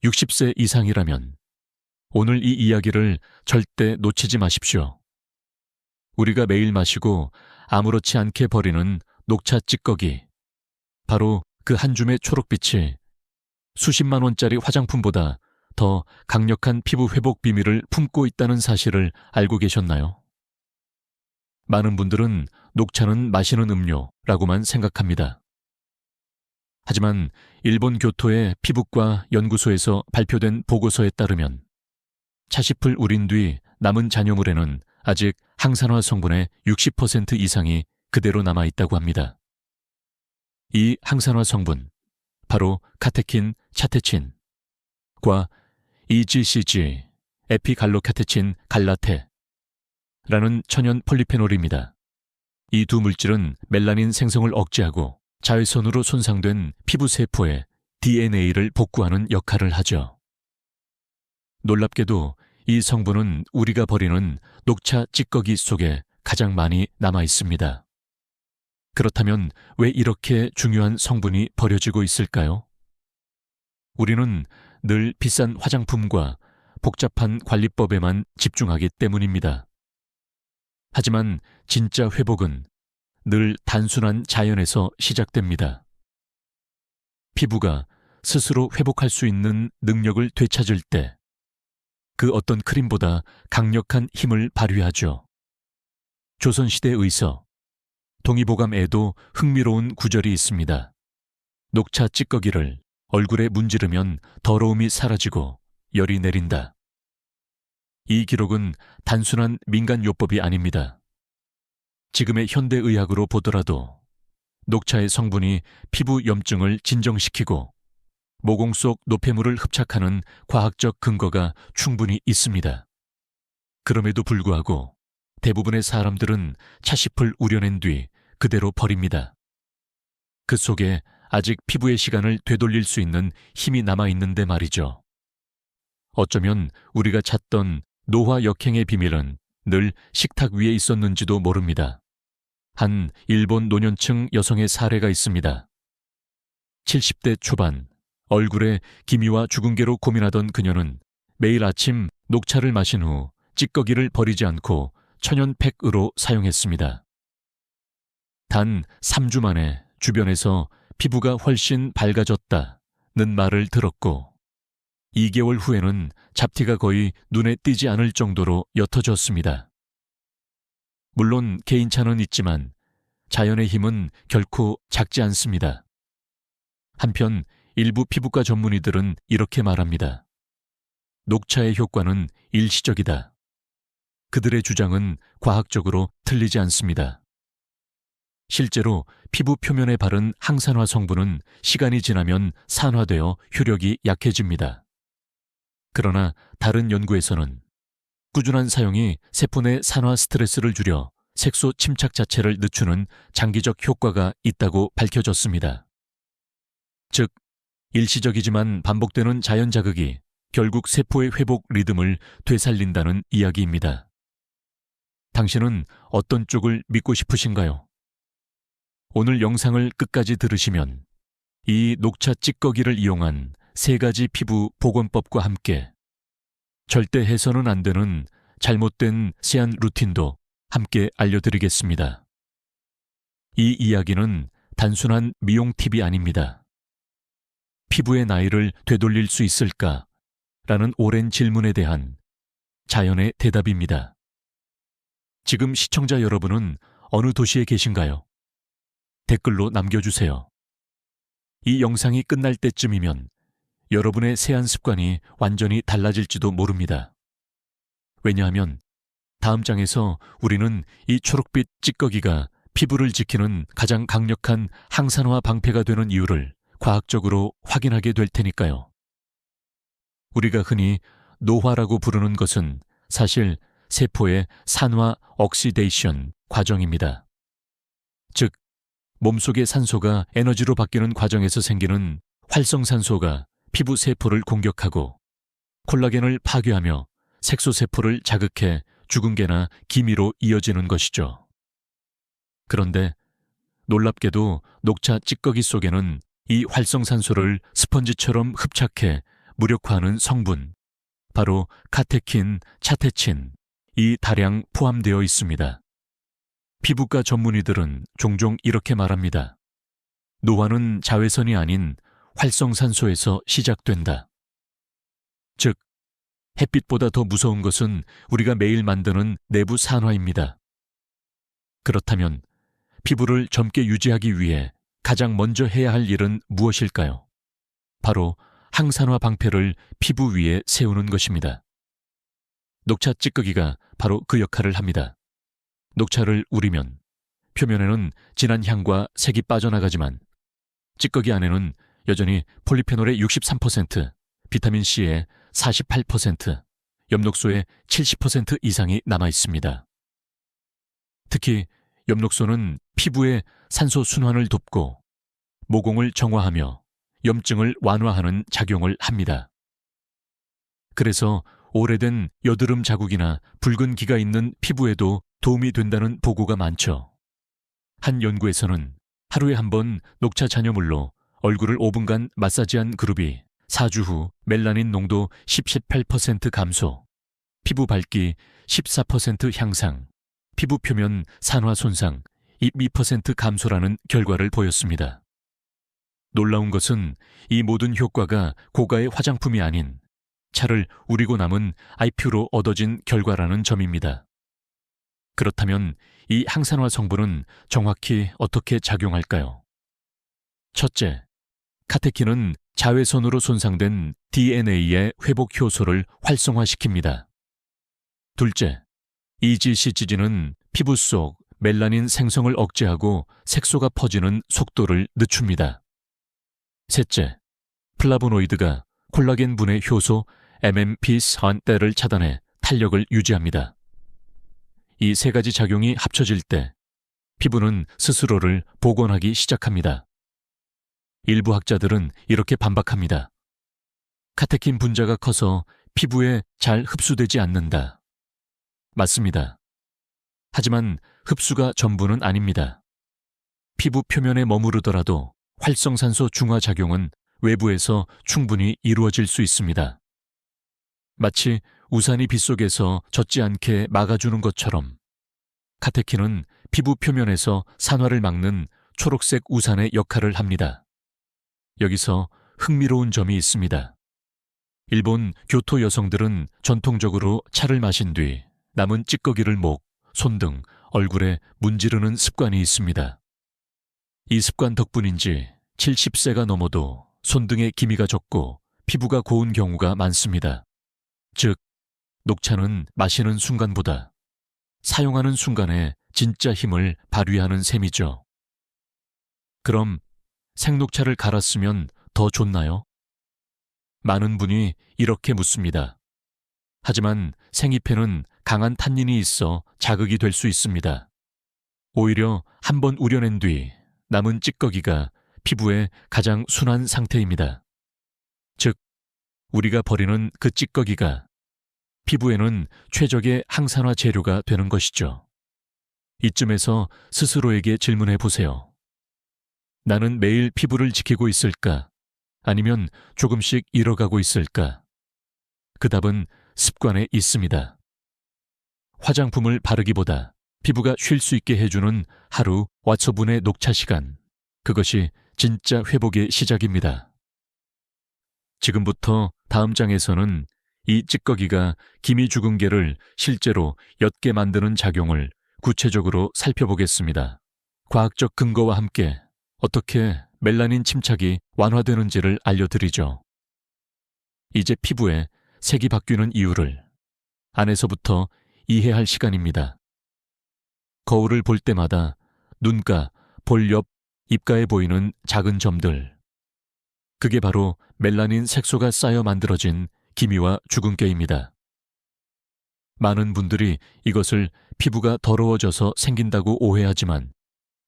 60세 이상이라면 오늘 이 이야기를 절대 놓치지 마십시오. 우리가 매일 마시고 아무렇지 않게 버리는 녹차 찌꺼기, 바로 그 한 줌의 초록빛이 수십만 원짜리 화장품보다 더 강력한 피부 회복 비밀을 품고 있다는 사실을 알고 계셨나요? 많은 분들은 녹차는 마시는 음료라고만 생각합니다. 하지만 일본 교토의 피부과 연구소에서 발표된 보고서에 따르면 차잎을 우린 뒤 남은 잔여물에는 아직 항산화 성분의 60% 이상이 그대로 남아있다고 합니다. 이 항산화 성분, 바로 카테킨, 차테친과 EGCG, 에피갈로카테친 갈라테라는 천연 폴리페놀입니다. 이 두 물질은 멜라닌 생성을 억제하고 자외선으로 손상된 피부 세포의 DNA를 복구하는 역할을 하죠. 놀랍게도 이 성분은 우리가 버리는 녹차 찌꺼기 속에 가장 많이 남아 있습니다. 그렇다면 왜 이렇게 중요한 성분이 버려지고 있을까요? 우리는 늘 비싼 화장품과 복잡한 관리법에만 집중하기 때문입니다. 하지만 진짜 회복은 늘 단순한 자연에서 시작됩니다. 피부가 스스로 회복할 수 있는 능력을 되찾을 때 그 어떤 크림보다 강력한 힘을 발휘하죠. 조선시대 의서, 동의보감에도 흥미로운 구절이 있습니다. 녹차 찌꺼기를 얼굴에 문지르면 더러움이 사라지고 열이 내린다. 이 기록은 단순한 민간요법이 아닙니다. 지금의 현대의학으로 보더라도 녹차의 성분이 피부 염증을 진정시키고 모공 속 노폐물을 흡착하는 과학적 근거가 충분히 있습니다. 그럼에도 불구하고 대부분의 사람들은 차잎을 우려낸 뒤 그대로 버립니다. 그 속에 아직 피부의 시간을 되돌릴 수 있는 힘이 남아있는데 말이죠. 어쩌면 우리가 찾던 노화 역행의 비밀은 늘 식탁 위에 있었는지도 모릅니다. 한 일본 노년층 여성의 사례가 있습니다. 70대 초반, 얼굴에 기미와 주근깨로 고민하던 그녀는 매일 아침 녹차를 마신 후 찌꺼기를 버리지 않고 천연팩으로 사용했습니다. 단 3주 만에 주변에서 피부가 훨씬 밝아졌다는 말을 들었고 2개월 후에는 잡티가 거의 눈에 띄지 않을 정도로 옅어졌습니다. 물론 개인차는 있지만 자연의 힘은 결코 작지 않습니다. 한편 일부 피부과 전문의들은 이렇게 말합니다. 녹차의 효과는 일시적이다. 그들의 주장은 과학적으로 틀리지 않습니다. 실제로 피부 표면에 바른 항산화 성분은 시간이 지나면 산화되어 효력이 약해집니다. 그러나 다른 연구에서는 꾸준한 사용이 세포 내 산화 스트레스를 줄여 색소 침착 자체를 늦추는 장기적 효과가 있다고 밝혀졌습니다. 즉, 일시적이지만 반복되는 자연 자극이 결국 세포의 회복 리듬을 되살린다는 이야기입니다. 당신은 어떤 쪽을 믿고 싶으신가요? 오늘 영상을 끝까지 들으시면 이 녹차 찌꺼기를 이용한 3가지 피부 복원법과 함께 절대 해서는 안 되는 잘못된 세안 루틴도 함께 알려드리겠습니다. 이 이야기는 단순한 미용 팁이 아닙니다. 피부의 나이를 되돌릴 수 있을까? 라는 오랜 질문에 대한 자연의 대답입니다. 지금 시청자 여러분은 어느 도시에 계신가요? 댓글로 남겨주세요. 이 영상이 끝날 때쯤이면 여러분의 세안 습관이 완전히 달라질지도 모릅니다. 왜냐하면 다음 장에서 우리는 이 초록빛 찌꺼기가 피부를 지키는 가장 강력한 항산화 방패가 되는 이유를 과학적으로 확인하게 될 테니까요. 우리가 흔히 노화라고 부르는 것은 사실 세포의 산화 억시데이션 과정입니다. 즉, 몸속의 산소가 에너지로 바뀌는 과정에서 생기는 활성산소가 피부 세포를 공격하고 콜라겐을 파괴하며 색소세포를 자극해 주근깨나 기미로 이어지는 것이죠. 그런데 놀랍게도 녹차 찌꺼기 속에는 이 활성산소를 스펀지처럼 흡착해 무력화하는 성분, 바로 카테킨, 차테친이 다량 포함되어 있습니다. 피부과 전문의들은 종종 이렇게 말합니다. 노화는 자외선이 아닌 활성산소에서 시작된다. 즉, 햇빛보다 더 무서운 것은 우리가 매일 만드는 내부 산화입니다. 그렇다면 피부를 젊게 유지하기 위해 가장 먼저 해야 할 일은 무엇일까요? 바로 항산화 방패를 피부 위에 세우는 것입니다. 녹차 찌꺼기가 바로 그 역할을 합니다. 녹차를 우리면 표면에는 진한 향과 색이 빠져나가지만 찌꺼기 안에는 여전히 폴리페놀의 63%, 비타민C의 48%, 엽록소의 70% 이상이 남아 있습니다. 특히 엽록소는 피부의 산소 순환을 돕고 모공을 정화하며 염증을 완화하는 작용을 합니다. 그래서 오래된 여드름 자국이나 붉은 기가 있는 피부에도 도움이 된다는 보고가 많죠. 한 연구에서는 하루에 한 번 녹차 잔여물로 얼굴을 5분간 마사지한 그룹이 4주 후 멜라닌 농도 18% 감소, 피부 밝기 14% 향상, 피부 표면 산화 손상 2% 감소라는 결과를 보였습니다. 놀라운 것은 이 모든 효과가 고가의 화장품이 아닌 차를 우리고 남은 아이퓨로 얻어진 결과라는 점입니다. 그렇다면 이 항산화 성분은 정확히 어떻게 작용할까요? 첫째, 카테킨은 자외선으로 손상된 DNA의 회복 효소를 활성화시킵니다. 둘째, EGCG는 피부 속 멜라닌 생성을 억제하고 색소가 퍼지는 속도를 늦춥니다. 셋째, 플라보노이드가 콜라겐 분해 효소 MMP4를 차단해 탄력을 유지합니다. 이 세 가지 작용이 합쳐질 때 피부는 스스로를 복원하기 시작합니다. 일부 학자들은 이렇게 반박합니다. 카테킨 분자가 커서 피부에 잘 흡수되지 않는다. 맞습니다. 하지만 흡수가 전부는 아닙니다. 피부 표면에 머무르더라도 활성산소 중화 작용은 외부에서 충분히 이루어질 수 있습니다. 마치 우산이 빗속에서 젖지 않게 막아주는 것처럼 카테킨은 피부 표면에서 산화를 막는 초록색 우산의 역할을 합니다. 여기서 흥미로운 점이 있습니다. 일본 교토 여성들은 전통적으로 차를 마신 뒤 남은 찌꺼기를 목, 손 등 얼굴에 문지르는 습관이 있습니다. 이 습관 덕분인지 70세가 넘어도 손등에 기미가 적고 피부가 고운 경우가 많습니다. 즉, 녹차는 마시는 순간보다 사용하는 순간에 진짜 힘을 발휘하는 셈이죠. 그럼 생녹차를 갈았으면 더 좋나요? 많은 분이 이렇게 묻습니다. 하지만 생잎에는 강한 탄닌이 있어 자극이 될 수 있습니다. 오히려 한번 우려낸 뒤 남은 찌꺼기가 피부의 가장 순한 상태입니다. 즉, 우리가 버리는 그 찌꺼기가 피부에는 최적의 항산화 재료가 되는 것이죠. 이쯤에서 스스로에게 질문해 보세요. 나는 매일 피부를 지키고 있을까? 아니면 조금씩 잃어가고 있을까? 그 답은 습관에 있습니다. 화장품을 바르기보다 피부가 쉴 수 있게 해주는 하루 왓츠업의 녹차 시간. 그것이 진짜 회복의 시작입니다. 지금부터 다음 장에서는 이 찌꺼기가 기미 주근깨를 실제로 옅게 만드는 작용을 구체적으로 살펴보겠습니다. 과학적 근거와 함께 어떻게 멜라닌 침착이 완화되는지를 알려드리죠. 이제 피부에 색이 바뀌는 이유를 안에서부터 이해할 시간입니다. 거울을 볼 때마다 눈가, 볼 옆, 입가에 보이는 작은 점들. 그게 바로 멜라닌 색소가 쌓여 만들어진 기미와 주근깨입니다. 많은 분들이 이것을 피부가 더러워져서 생긴다고 오해하지만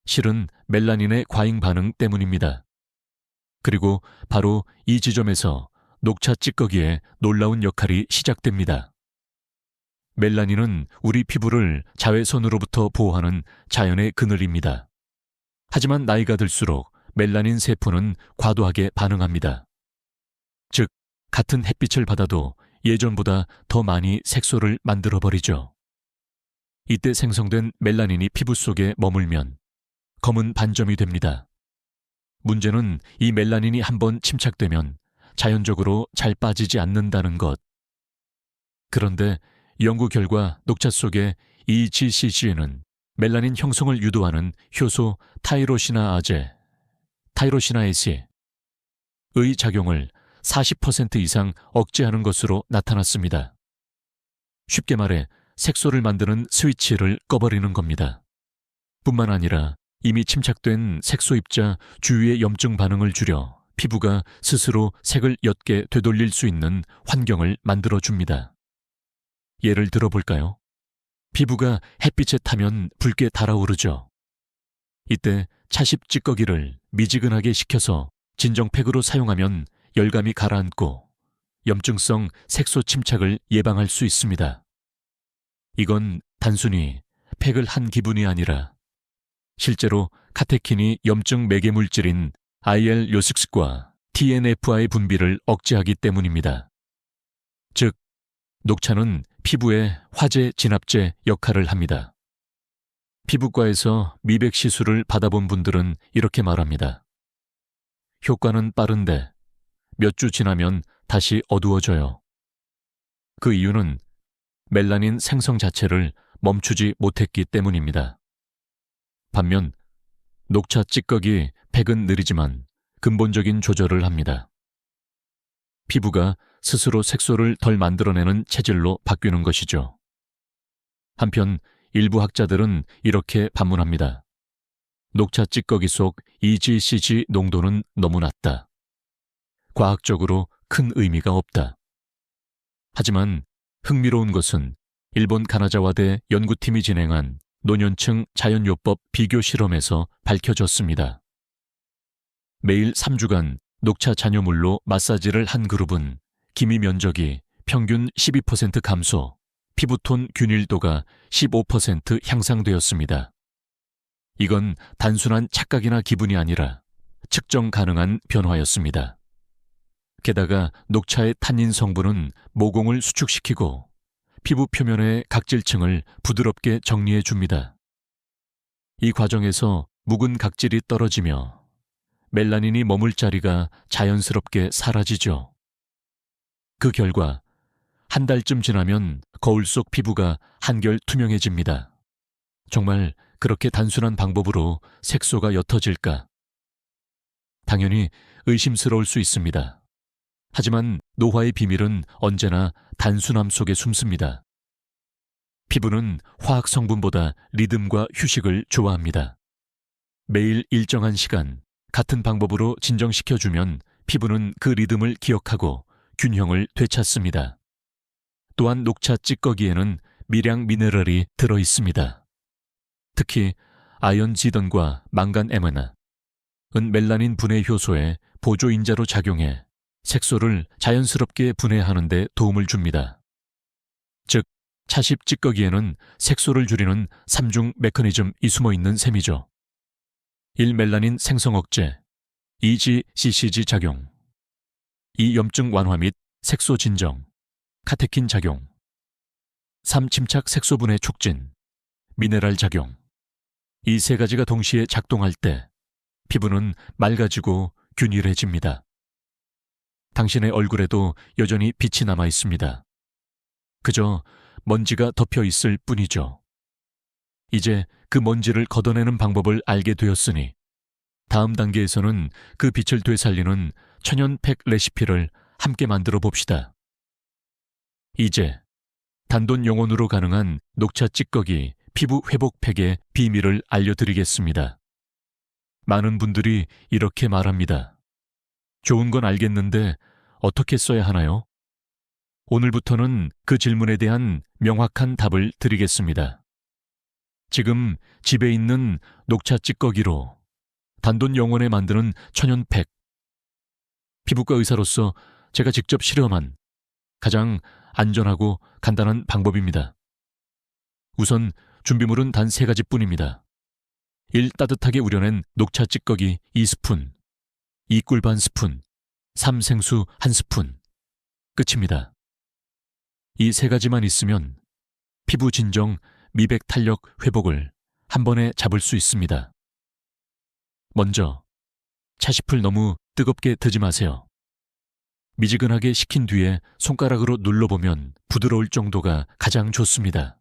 실은 멜라닌의 과잉 반응 때문입니다. 그리고 바로 이 지점에서 녹차 찌꺼기의 놀라운 역할이 시작됩니다. 멜라닌은 우리 피부를 자외선으로부터 보호하는 자연의 그늘입니다. 하지만 나이가 들수록 멜라닌 세포는 과도하게 반응합니다. 즉, 같은 햇빛을 받아도 예전보다 더 많이 색소를 만들어버리죠. 이때 생성된 멜라닌이 피부 속에 머물면 검은 반점이 됩니다. 문제는 이 멜라닌이 한번 침착되면 자연적으로 잘 빠지지 않는다는 것. 그런데 연구 결과 녹차 속의 EGCG에는 멜라닌 형성을 유도하는 효소 타이로시나아제, 타이로시나에스의 작용을 40% 이상 억제하는 것으로 나타났습니다. 쉽게 말해 색소를 만드는 스위치를 꺼버리는 겁니다. 뿐만 아니라 이미 침착된 색소 입자 주위의 염증 반응을 줄여 피부가 스스로 색을 옅게 되돌릴 수 있는 환경을 만들어줍니다. 예를 들어볼까요? 피부가 햇빛에 타면 붉게 달아오르죠. 이때 차십 찌꺼기를 미지근하게 식혀서 진정팩으로 사용하면 열감이 가라앉고 염증성 색소 침착을 예방할 수 있습니다. 이건 단순히 팩을 한 기분이 아니라 실제로 카테킨이 염증 매개 물질인 IL-6과 TNF의 분비를 억제하기 때문입니다. 즉, 녹차는 피부의 화재 진압제 역할을 합니다. 피부과에서 미백 시술을 받아본 분들은 이렇게 말합니다. 효과는 빠른데 몇 주 지나면 다시 어두워져요. 그 이유는 멜라닌 생성 자체를 멈추지 못했기 때문입니다. 반면 녹차 찌꺼기 팩은 느리지만 근본적인 조절을 합니다. 피부가 스스로 색소를 덜 만들어내는 체질로 바뀌는 것이죠. 한편 일부 학자들은 이렇게 반문합니다. 녹차 찌꺼기 속 EGCG 농도는 너무 낮다. 과학적으로 큰 의미가 없다. 하지만 흥미로운 것은 일본 가나자와대 연구팀이 진행한 노년층 자연요법 비교 실험에서 밝혀졌습니다. 매일 3주간 녹차 잔여물로 마사지를 한 그룹은 기미 면적이 평균 12% 감소, 피부톤 균일도가 15% 향상되었습니다. 이건 단순한 착각이나 기분이 아니라 측정 가능한 변화였습니다. 게다가 녹차의 탄닌 성분은 모공을 수축시키고 피부 표면의 각질층을 부드럽게 정리해 줍니다. 이 과정에서 묵은 각질이 떨어지며 멜라닌이 머물 자리가 자연스럽게 사라지죠. 그 결과 한 달쯤 지나면 거울 속 피부가 한결 투명해집니다. 정말 그렇게 단순한 방법으로 색소가 옅어질까? 당연히 의심스러울 수 있습니다. 하지만 노화의 비밀은 언제나 단순함 속에 숨습니다. 피부는 화학 성분보다 리듬과 휴식을 좋아합니다. 매일 일정한 시간, 같은 방법으로 진정시켜주면 피부는 그 리듬을 기억하고 균형을 되찾습니다. 또한 녹차 찌꺼기에는 미량 미네랄이 들어있습니다. 특히 아연지던과 망간MN은 멜라닌 분해 효소의 보조인자로 작용해 색소를 자연스럽게 분해하는 데 도움을 줍니다. 즉, 차십 찌꺼기에는 색소를 줄이는 3중 메커니즘이 숨어있는 셈이죠. 1. 멜라닌 생성 억제, 2. GCCG 작용, 2. 염증 완화 및 색소 진정, 카테킨 작용, 3. 침착 색소 분해 촉진, 미네랄 작용. 이 세 가지가 동시에 작동할 때 피부는 맑아지고 균일해집니다. 당신의 얼굴에도 여전히 빛이 남아 있습니다. 그저 먼지가 덮여 있을 뿐이죠. 이제 그 먼지를 걷어내는 방법을 알게 되었으니 다음 단계에서는 그 빛을 되살리는 천연팩 레시피를 함께 만들어 봅시다. 이제 단돈 영혼으로 가능한 녹차 찌꺼기 피부 회복팩의 비밀을 알려드리겠습니다. 많은 분들이 이렇게 말합니다. 좋은 건 알겠는데 어떻게 써야 하나요? 오늘부터는 그 질문에 대한 명확한 답을 드리겠습니다. 지금 집에 있는 녹차 찌꺼기로 단돈 영혼에 만드는 천연팩. 피부과 의사로서 제가 직접 실험한 가장 안전하고 간단한 방법입니다. 우선 준비물은 단 3가지뿐입니다. 1. 따뜻하게 우려낸 녹차 찌꺼기 2스푼, 2 꿀 반 스푼, 3 생수 1스푼, 끝입니다. 이 세 가지만 있으면 피부 진정, 미백 탄력 회복을 한 번에 잡을 수 있습니다. 먼저, 차시풀 너무 뜨겁게 드지 마세요. 미지근하게 식힌 뒤에 손가락으로 눌러보면 부드러울 정도가 가장 좋습니다.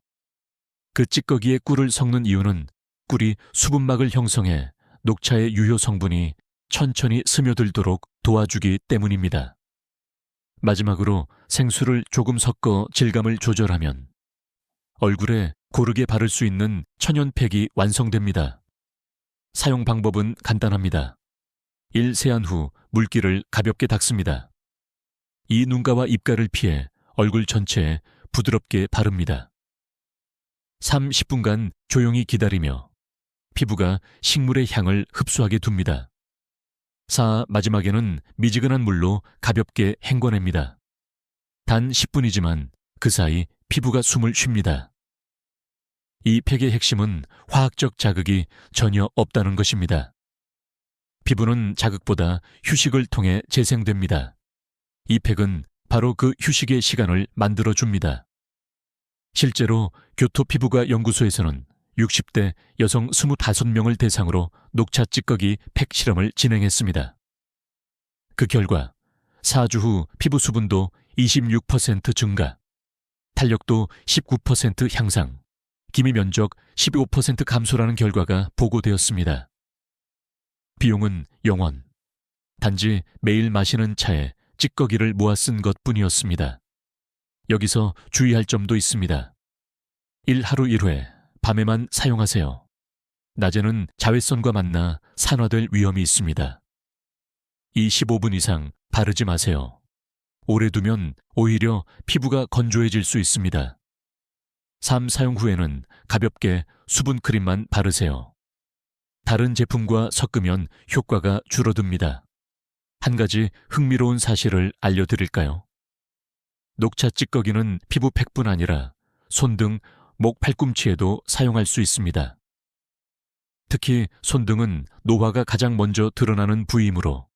그 찌꺼기에 꿀을 섞는 이유는 꿀이 수분막을 형성해 녹차의 유효 성분이 천천히 스며들도록 도와주기 때문입니다. 마지막으로 생수를 조금 섞어 질감을 조절하면 얼굴에 고르게 바를 수 있는 천연팩이 완성됩니다. 사용 방법은 간단합니다. 1. 세안 후 물기를 가볍게 닦습니다. 2. 눈가와 입가를 피해 얼굴 전체에 부드럽게 바릅니다. 3. 10분간 조용히 기다리며 피부가 식물의 향을 흡수하게 둡니다. 4. 마지막에는 미지근한 물로 가볍게 헹궈냅니다. 단 10분이지만 그 사이 피부가 숨을 쉽니다. 이 팩의 핵심은 화학적 자극이 전혀 없다는 것입니다. 피부는 자극보다 휴식을 통해 재생됩니다. 이 팩은 바로 그 휴식의 시간을 만들어줍니다. 실제로 교토피부과 연구소에서는 60대 여성 25명을 대상으로 녹차 찌꺼기 팩 실험을 진행했습니다. 그 결과 4주 후 피부 수분도 26% 증가, 탄력도 19% 향상, 기미 면적 15% 감소라는 결과가 보고되었습니다. 비용은 0원. 단지 매일 마시는 차에 찌꺼기를 모아 쓴 것뿐이었습니다. 여기서 주의할 점도 있습니다. 1. 하루 1회, 밤에만 사용하세요. 낮에는 자외선과 만나 산화될 위험이 있습니다. 2. 15분 이상 바르지 마세요. 오래 두면 오히려 피부가 건조해질 수 있습니다. 3. 사용 후에는 가볍게 수분 크림만 바르세요. 다른 제품과 섞으면 효과가 줄어듭니다. 한 가지 흥미로운 사실을 알려드릴까요? 녹차 찌꺼기는 피부 팩뿐 아니라 손 등 목 팔꿈치에도 사용할 수 있습니다. 특히 손등은 노화가 가장 먼저 드러나는 부위이므로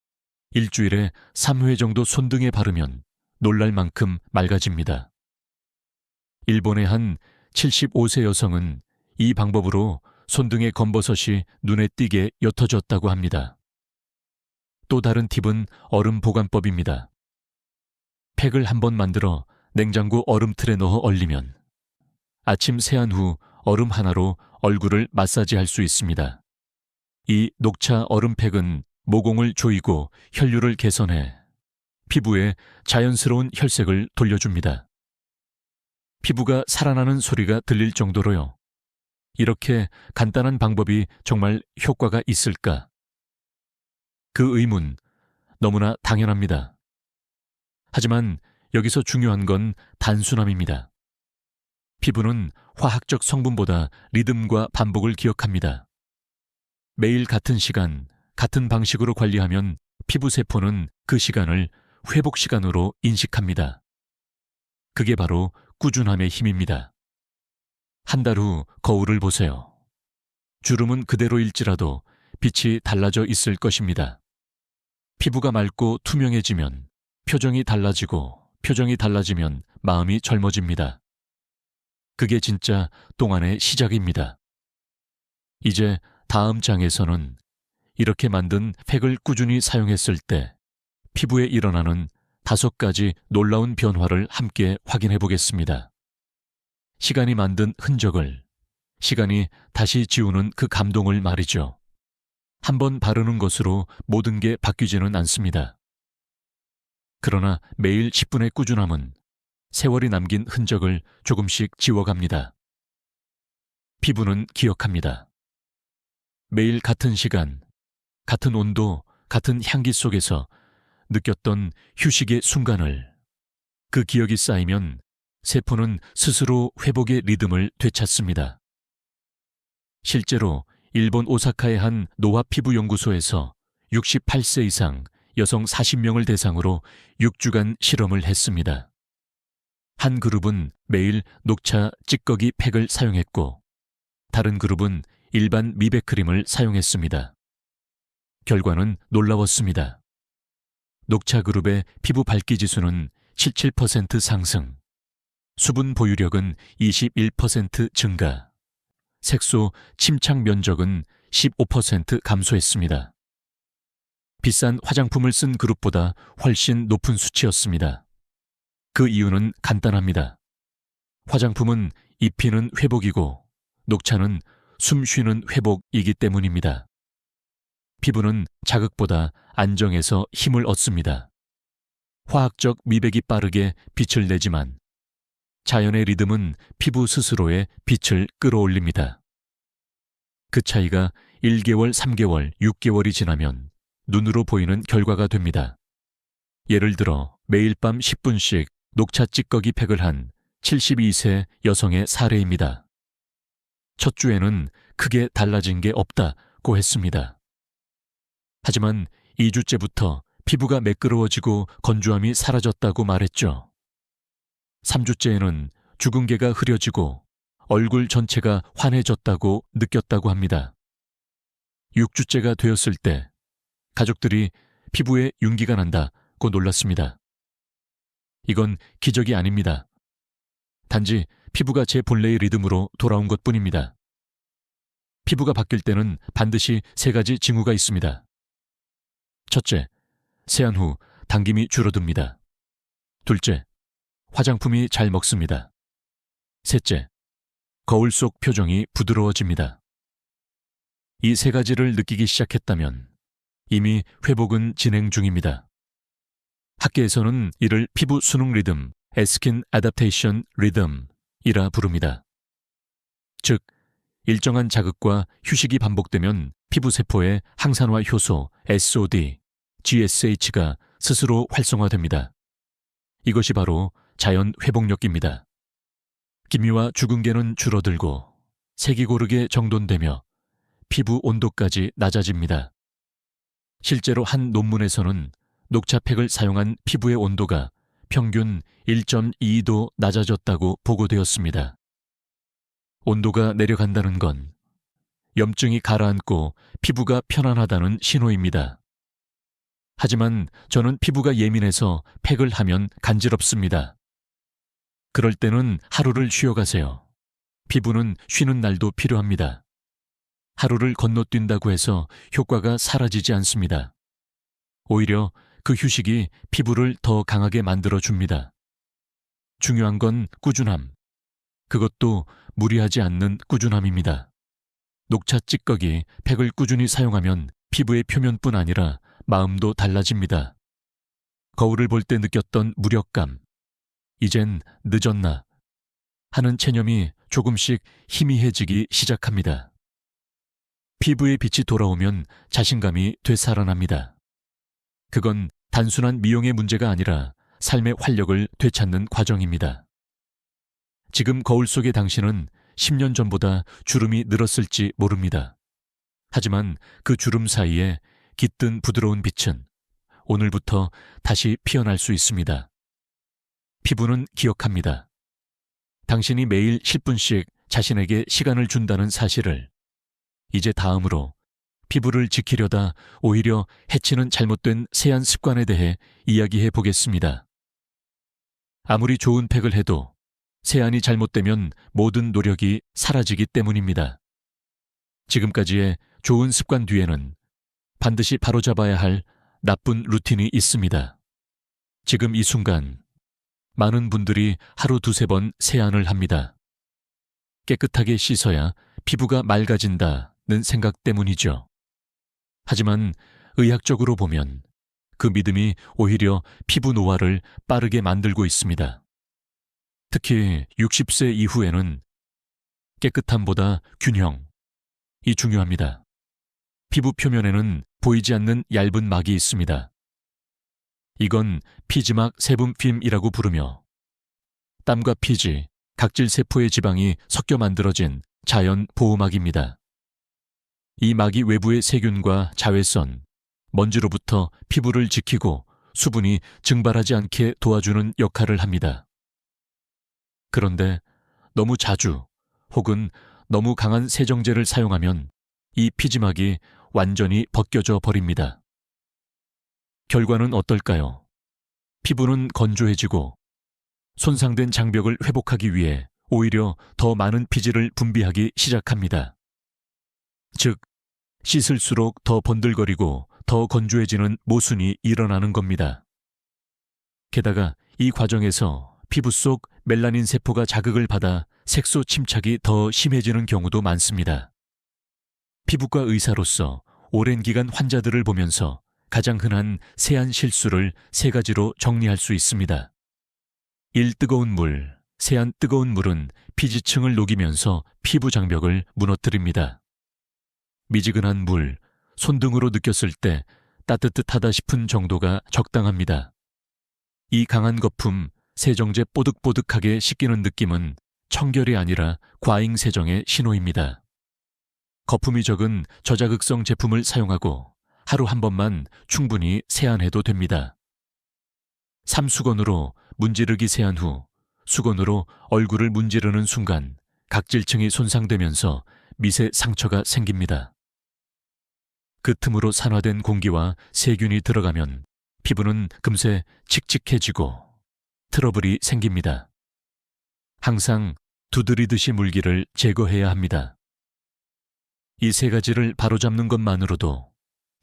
일주일에 3회 정도 손등에 바르면 놀랄 만큼 맑아집니다. 일본의 한 75세 여성은 이 방법으로 손등의 검버섯이 눈에 띄게 옅어졌다고 합니다. 또 다른 팁은 얼음 보관법입니다. 팩을 한번 만들어 냉장고 얼음틀에 넣어 얼리면 아침 세안 후 얼음 하나로 얼굴을 마사지할 수 있습니다. 이 녹차 얼음팩은 모공을 조이고 혈류를 개선해 피부에 자연스러운 혈색을 돌려줍니다. 피부가 살아나는 소리가 들릴 정도로요. 이렇게 간단한 방법이 정말 효과가 있을까? 그 의문, 너무나 당연합니다. 하지만 여기서 중요한 건 단순함입니다. 피부는 화학적 성분보다 리듬과 반복을 기억합니다. 매일 같은 시간, 같은 방식으로 관리하면 피부 세포는 그 시간을 회복 시간으로 인식합니다. 그게 바로 꾸준함의 힘입니다. 한 달 후 거울을 보세요. 주름은 그대로일지라도 빛이 달라져 있을 것입니다. 피부가 맑고 투명해지면 표정이 달라지고 표정이 달라지면 마음이 젊어집니다. 그게 진짜 동안의 시작입니다. 이제 다음 장에서는 이렇게 만든 팩을 꾸준히 사용했을 때 피부에 일어나는 5가지 놀라운 변화를 함께 확인해 보겠습니다. 시간이 만든 흔적을, 시간이 다시 지우는 그 감동을 말이죠. 한번 바르는 것으로 모든 게 바뀌지는 않습니다. 그러나 매일 10분의 꾸준함은 세월이 남긴 흔적을 조금씩 지워갑니다. 피부는 기억합니다. 매일 같은 시간, 같은 온도, 같은 향기 속에서 느꼈던 휴식의 순간을, 그 기억이 쌓이면 세포는 스스로 회복의 리듬을 되찾습니다. 실제로 일본 오사카의 한 노화 피부 연구소에서 68세 이상 여성 40명을 대상으로 6주간 실험을 했습니다. 한 그룹은 매일 녹차 찌꺼기 팩을 사용했고 다른 그룹은 일반 미백 크림을 사용했습니다. 결과는 놀라웠습니다. 녹차 그룹의 피부 밝기 지수는 17% 상승, 수분 보유력은 21% 증가, 색소 침착 면적은 15% 감소했습니다. 비싼 화장품을 쓴 그룹보다 훨씬 높은 수치였습니다. 그 이유는 간단합니다. 화장품은 입히는 회복이고 녹차는 숨 쉬는 회복이기 때문입니다. 피부는 자극보다 안정해서 힘을 얻습니다. 화학적 미백이 빠르게 빛을 내지만 자연의 리듬은 피부 스스로의 빛을 끌어올립니다. 그 차이가 1개월, 3개월, 6개월이 지나면 눈으로 보이는 결과가 됩니다. 예를 들어 매일 밤 10분씩 녹차 찌꺼기 팩을 한 72세 여성의 사례입니다. 첫 주에는 크게 달라진 게 없다고 했습니다. 하지만 2주째부터 피부가 매끄러워지고 건조함이 사라졌다고 말했죠. 3주째에는 죽은 개가 흐려지고 얼굴 전체가 환해졌다고 느꼈다고 합니다. 6주째가 되었을 때 가족들이 피부에 윤기가 난다고 놀랐습니다. 이건 기적이 아닙니다. 단지 피부가 제 본래의 리듬으로 돌아온 것뿐입니다. 피부가 바뀔 때는 반드시 3가지 징후가 있습니다. 첫째, 세안 후 당김이 줄어듭니다. 둘째, 화장품이 잘 먹습니다. 셋째, 거울 속 표정이 부드러워집니다. 이 3가지를 느끼기 시작했다면 이미 회복은 진행 중입니다. 학계에서는 이를 피부 수능 리듬, Skin Adaptation Rhythm이라 부릅니다. 즉, 일정한 자극과 휴식이 반복되면 피부 세포의 항산화 효소 SOD, GSH가 스스로 활성화됩니다. 이것이 바로 자연 회복력입니다. 기미와 죽은 개는 줄어들고 색이 고르게 정돈되며 피부 온도까지 낮아집니다. 실제로 한 논문에서는 녹차팩을 사용한 피부의 온도가 평균 1.22도 낮아졌다고 보고되었습니다. 온도가 내려간다는 건 염증이 가라앉고 피부가 편안하다는 신호입니다. 하지만 저는 피부가 예민해서 팩을 하면 간지럽습니다. 그럴 때는 하루를 쉬어가세요. 피부는 쉬는 날도 필요합니다. 하루를 건너뛴다고 해서 효과가 사라지지 않습니다. 오히려 그 휴식이 피부를 더 강하게 만들어줍니다. 중요한 건 꾸준함. 그것도 무리하지 않는 꾸준함입니다. 녹차 찌꺼기 팩을 꾸준히 사용하면 피부의 표면뿐 아니라 마음도 달라집니다. 거울을 볼 때 느꼈던 무력감, 이젠 늦었나 하는 체념이 조금씩 희미해지기 시작합니다. 피부의 빛이 돌아오면 자신감이 되살아납니다. 그건 단순한 미용의 문제가 아니라 삶의 활력을 되찾는 과정입니다. 지금 거울 속의 당신은 10년 전보다 주름이 늘었을지 모릅니다. 하지만 그 주름 사이에 깃든 부드러운 빛은 오늘부터 다시 피어날 수 있습니다. 피부는 기억합니다. 당신이 매일 10분씩 자신에게 시간을 준다는 사실을 이제 다음으로 피부를 지키려다 오히려 해치는 잘못된 세안 습관에 대해 이야기해 보겠습니다. 아무리 좋은 팩을 해도 세안이 잘못되면 모든 노력이 사라지기 때문입니다. 지금까지의 좋은 습관 뒤에는 반드시 바로잡아야 할 나쁜 루틴이 있습니다. 지금 이 순간 많은 분들이 하루 2-3번 세안을 합니다. 깨끗하게 씻어야 피부가 맑아진다는 생각 때문이죠. 하지만 의학적으로 보면 그 믿음이 오히려 피부 노화를 빠르게 만들고 있습니다. 특히 60세 이후에는 깨끗함보다 균형이 중요합니다. 피부 표면에는 보이지 않는 얇은 막이 있습니다. 이건 피지막 세분필이라고 부르며 땀과 피지, 각질 세포의 지방이 섞여 만들어진 자연 보호막입니다. 이 막이 외부의 세균과 자외선, 먼지로부터 피부를 지키고 수분이 증발하지 않게 도와주는 역할을 합니다. 그런데 너무 자주 혹은 너무 강한 세정제를 사용하면 이 피지막이 완전히 벗겨져 버립니다. 결과는 어떨까요? 피부는 건조해지고 손상된 장벽을 회복하기 위해 오히려 더 많은 피지를 분비하기 시작합니다. 즉, 씻을수록 더 번들거리고 더 건조해지는 모순이 일어나는 겁니다. 게다가 이 과정에서 피부 속 멜라닌 세포가 자극을 받아 색소 침착이 더 심해지는 경우도 많습니다. 피부과 의사로서 오랜 기간 환자들을 보면서 가장 흔한 세안 실수를 세 가지로 정리할 수 있습니다. 1. 뜨거운 물. 세안 뜨거운 물은 피지층을 녹이면서 피부 장벽을 무너뜨립니다. 미지근한 물, 손등으로 느꼈을 때 따뜻하다 싶은 정도가 적당합니다. 이 강한 거품, 세정제 뽀득뽀득하게 씻기는 느낌은 청결이 아니라 과잉 세정의 신호입니다. 거품이 적은 저자극성 제품을 사용하고 하루 한 번만 충분히 세안해도 됩니다. 3. 수건으로 문지르기 세안 후 수건으로 얼굴을 문지르는 순간 각질층이 손상되면서 미세 상처가 생깁니다. 그 틈으로 산화된 공기와 세균이 들어가면 피부는 금세 칙칙해지고 트러블이 생깁니다. 항상 두드리듯이 물기를 제거해야 합니다. 이 세 가지를 바로잡는 것만으로도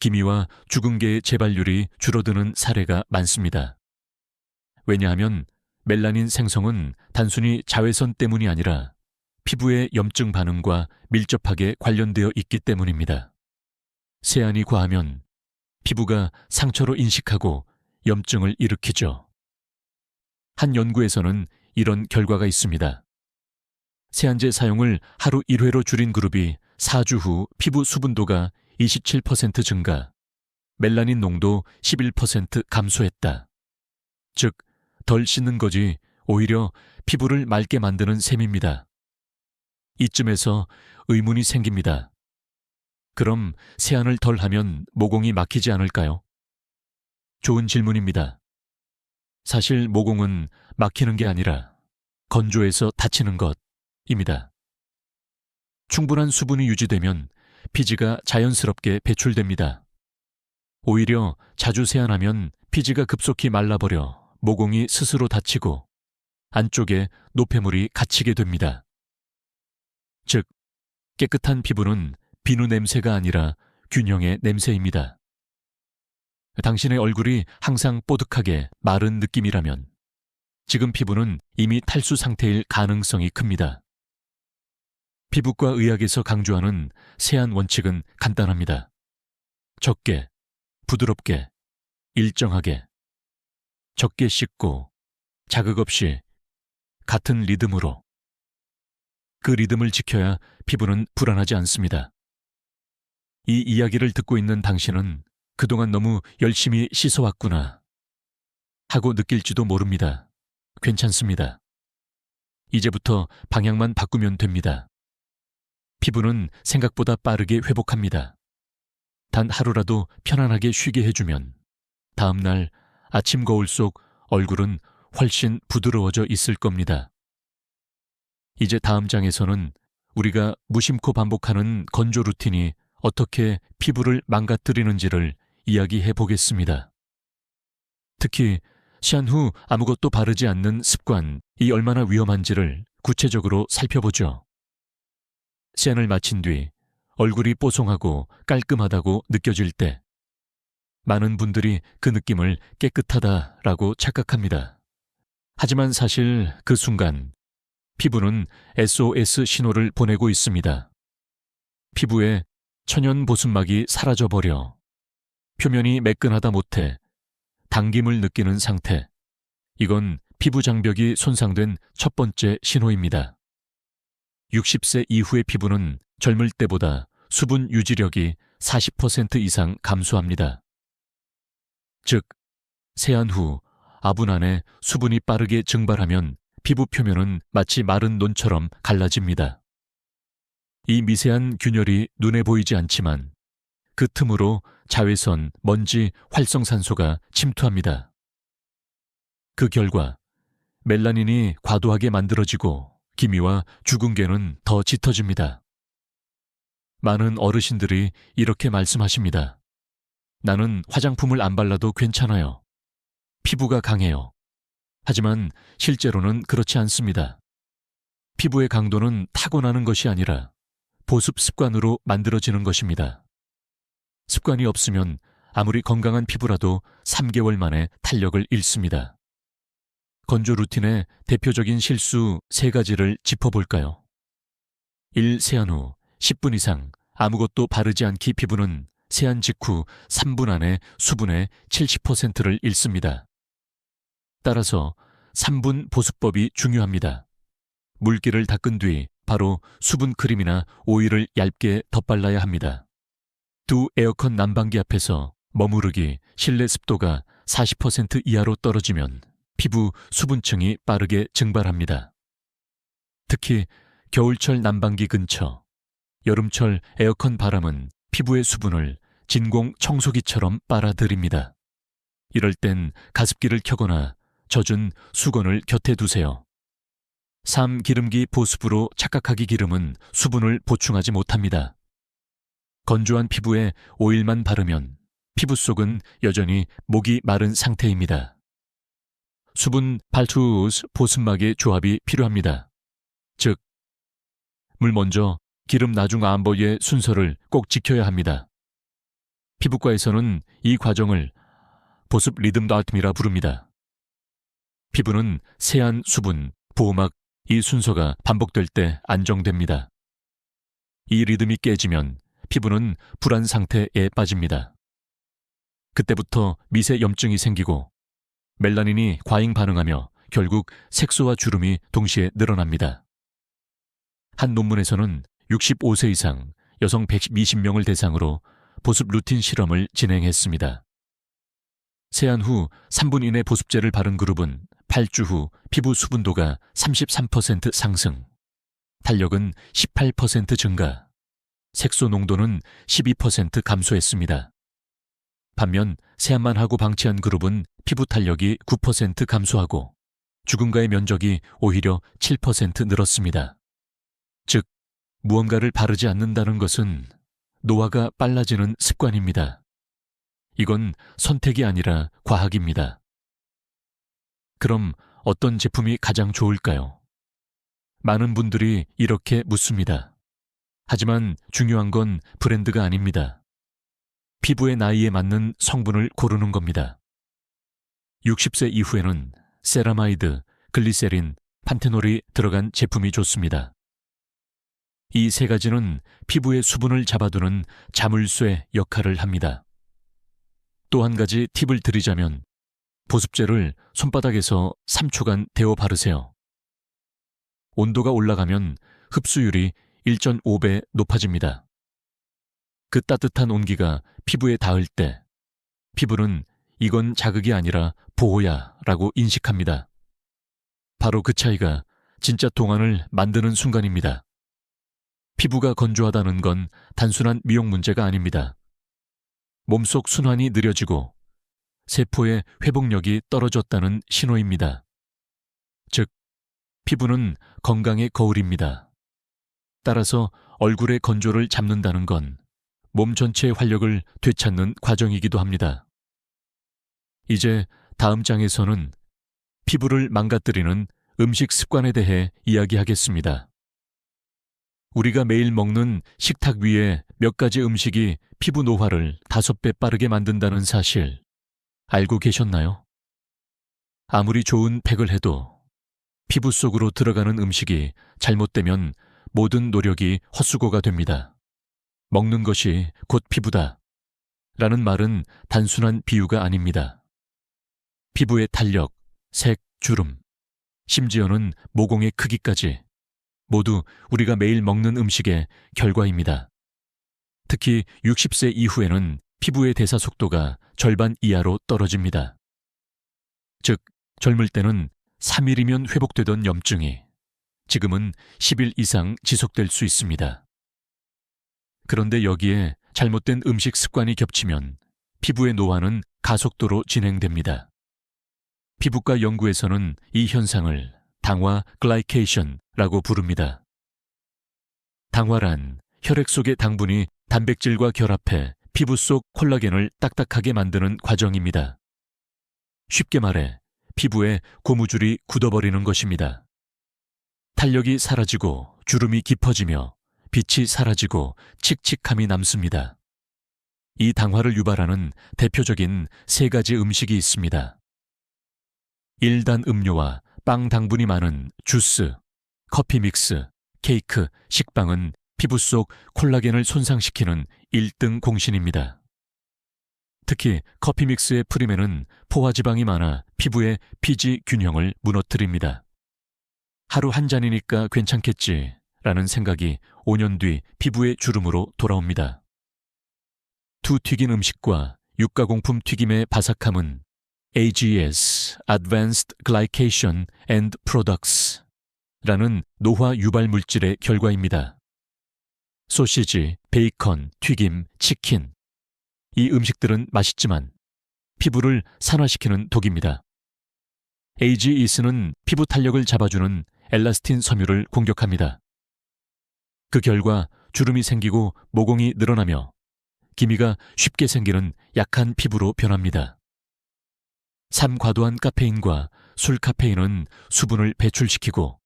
기미와 주근깨의 재발률이 줄어드는 사례가 많습니다. 왜냐하면 멜라닌 생성은 단순히 자외선 때문이 아니라 피부의 염증 반응과 밀접하게 관련되어 있기 때문입니다. 세안이 과하면 피부가 상처로 인식하고 염증을 일으키죠. 한 연구에서는 이런 결과가 있습니다. 세안제 사용을 하루 1회로 줄인 그룹이 4주 후 피부 수분도가 27% 증가, 멜라닌 농도 11% 감소했다. 즉, 덜 씻는 거지 오히려 피부를 맑게 만드는 셈입니다. 이쯤에서 의문이 생깁니다. 그럼 세안을 덜 하면 모공이 막히지 않을까요? 좋은 질문입니다. 사실 모공은 막히는 게 아니라 건조해서 다치는 것입니다. 충분한 수분이 유지되면 피지가 자연스럽게 배출됩니다. 오히려 자주 세안하면 피지가 급속히 말라버려 모공이 스스로 닫히고 안쪽에 노폐물이 갇히게 됩니다. 즉, 깨끗한 피부는 비누 냄새가 아니라 균형의 냄새입니다. 당신의 얼굴이 항상 뽀득하게 마른 느낌이라면 지금 피부는 이미 탈수 상태일 가능성이 큽니다. 피부과 의학에서 강조하는 세안 원칙은 간단합니다. 적게, 부드럽게, 일정하게, 적게 씻고 자극 없이 같은 리듬으로. 그 리듬을 지켜야 피부는 불안하지 않습니다. 이 이야기를 듣고 있는 당신은 그동안 너무 열심히 씻어왔구나 하고 느낄지도 모릅니다. 괜찮습니다. 이제부터 방향만 바꾸면 됩니다. 피부는 생각보다 빠르게 회복합니다. 단 하루라도 편안하게 쉬게 해주면 다음 날 아침 거울 속 얼굴은 훨씬 부드러워져 있을 겁니다. 이제 다음 장에서는 우리가 무심코 반복하는 건조 루틴이 어떻게 피부를 망가뜨리는지를 이야기해 보겠습니다. 특히 시한 후 아무것도 바르지 않는 습관이 얼마나 위험한지를 구체적으로 살펴보죠. 세안을 마친 뒤 얼굴이 뽀송하고 깔끔하다고 느껴질 때 많은 분들이 그 느낌을 깨끗하다라고 착각합니다. 하지만 사실 그 순간 피부는 SOS 신호를 보내고 있습니다. 피부에 천연 보습막이 사라져버려 표면이 매끈하다 못해 당김을 느끼는 상태. 이건 피부 장벽이 손상된 첫 번째 신호입니다. 60세 이후의 피부는 젊을 때보다 수분 유지력이 40% 이상 감소합니다. 즉, 세안 후 아분 안에 수분이 빠르게 증발하면 피부 표면은 마치 마른 논처럼 갈라집니다. 이 미세한 균열이 눈에 보이지 않지만 그 틈으로 자외선, 먼지, 활성산소가 침투합니다. 그 결과 멜라닌이 과도하게 만들어지고 기미와 주근깨는 더 짙어집니다. 많은 어르신들이 이렇게 말씀하십니다. 나는 화장품을 안 발라도 괜찮아요. 피부가 강해요. 하지만 실제로는 그렇지 않습니다. 피부의 강도는 타고나는 것이 아니라 보습 습관으로 만들어지는 것입니다. 습관이 없으면 아무리 건강한 피부라도 3개월 만에 탄력을 잃습니다. 건조 루틴의 대표적인 실수 3가지를 짚어볼까요? 1. 세안 후 10분 이상 아무것도 바르지 않기 피부는 세안 직후 3분 안에 수분의 70%를 잃습니다. 따라서 3분 보습법이 중요합니다. 물기를 닦은 뒤 바로 수분 크림이나 오일을 얇게 덧발라야 합니다. 두 에어컨 난방기 앞에서 머무르기, 실내 습도가 40% 이하로 떨어지면 피부 수분층이 빠르게 증발합니다. 특히 겨울철 난방기 근처, 여름철 에어컨 바람은 피부의 수분을 진공 청소기처럼 빨아들입니다. 이럴 땐 가습기를 켜거나 젖은 수건을 곁에 두세요. 3. 기름기 보습으로 착각하기 기름은 수분을 보충하지 못합니다. 건조한 피부에 오일만 바르면 피부 속은 여전히 목이 마른 상태입니다. 수분 발투스 보습막의 조합이 필요합니다. 즉, 물 먼저 기름 나중 암버의 순서를 꼭 지켜야 합니다. 피부과에서는 이 과정을 보습 리듬 다툼이라 부릅니다. 피부는 세안, 수분, 보호막 이 순서가 반복될 때 안정됩니다. 이 리듬이 깨지면 피부는 불안 상태에 빠집니다. 그때부터 미세 염증이 생기고 멜라닌이 과잉 반응하며 결국 색소와 주름이 동시에 늘어납니다. 한 논문에서는 65세 이상 여성 120명을 대상으로 보습 루틴 실험을 진행했습니다. 세안 후 3분 이내 보습제를 바른 그룹은 8주 후 피부 수분도가 33% 상승, 탄력은 18% 증가, 색소 농도는 12% 감소했습니다. 반면 세안만 하고 방치한 그룹은 피부 탄력이 9% 감소하고 주근가의 면적이 오히려 7% 늘었습니다. 즉, 무언가를 바르지 않는다는 것은 노화가 빨라지는 습관입니다. 이건 선택이 아니라 과학입니다. 그럼 어떤 제품이 가장 좋을까요? 많은 분들이 이렇게 묻습니다. 하지만 중요한 건 브랜드가 아닙니다. 피부의 나이에 맞는 성분을 고르는 겁니다. 60세 이후에는 세라마이드, 글리세린, 판테놀이 들어간 제품이 좋습니다. 이 3가지는 피부의 수분을 잡아두는 자물쇠 역할을 합니다. 또 한 가지 팁을 드리자면 보습제를 손바닥에서 3초간 데워 바르세요. 온도가 올라가면 흡수율이 1.5배 높아집니다. 그 따뜻한 온기가 피부에 닿을 때 피부는 이건 자극이 아니라 보호야 라고 인식합니다. 바로 그 차이가 진짜 동안을 만드는 순간입니다. 피부가 건조하다는 건 단순한 미용 문제가 아닙니다. 몸속 순환이 느려지고 세포의 회복력이 떨어졌다는 신호입니다. 즉, 피부는 건강의 거울입니다. 따라서 얼굴의 건조를 잡는다는 건 몸 전체의 활력을 되찾는 과정이기도 합니다. 이제 다음 장에서는 피부를 망가뜨리는 음식 습관에 대해 이야기하겠습니다. 우리가 매일 먹는 식탁 위에 몇 가지 음식이 피부 노화를 5배 빠르게 만든다는 사실 알고 계셨나요? 아무리 좋은 팩을 해도 피부 속으로 들어가는 음식이 잘못되면 모든 노력이 헛수고가 됩니다. 먹는 것이 곧 피부다 라는 말은 단순한 비유가 아닙니다. 피부의 탄력, 색, 주름, 심지어는 모공의 크기까지 모두 우리가 매일 먹는 음식의 결과입니다. 특히 60세 이후에는 피부의 대사 속도가 절반 이하로 떨어집니다. 즉, 젊을 때는 3일이면 회복되던 염증이 지금은 10일 이상 지속될 수 있습니다. 그런데 여기에 잘못된 음식 습관이 겹치면 피부의 노화는 가속도로 진행됩니다. 피부과 연구에서는 이 현상을 당화 글라이케이션라고 부릅니다. 당화란 혈액 속의 당분이 단백질과 결합해 피부 속 콜라겐을 딱딱하게 만드는 과정입니다. 쉽게 말해 피부에 고무줄이 굳어버리는 것입니다. 탄력이 사라지고 주름이 깊어지며 빛이 사라지고 칙칙함이 남습니다. 이 당화를 유발하는 대표적인 3가지 음식이 있습니다. 1단 음료와 빵 당분이 많은 주스, 커피 믹스, 케이크, 식빵은 피부 속 콜라겐을 손상시키는 1등 공신입니다. 특히 커피 믹스의 프림에는 포화지방이 많아 피부의 pH 균형을 무너뜨립니다. 하루 한 잔이니까 괜찮겠지 라는 생각이 5년 뒤 피부의 주름으로 돌아옵니다. 두 튀긴 음식과 육가공품 튀김의 바삭함은 AGS, Advanced Glycation and Products 라는 노화 유발 물질의 결과입니다. 소시지, 베이컨, 튀김, 치킨. 이 음식들은 맛있지만 피부를 산화시키는 독입니다. AGEs는 피부 탄력을 잡아주는 엘라스틴 섬유를 공격합니다. 그 결과 주름이 생기고 모공이 늘어나며 기미가 쉽게 생기는 약한 피부로 변합니다. 삼과도한 카페인과 술 카페인은 수분을 배출시키고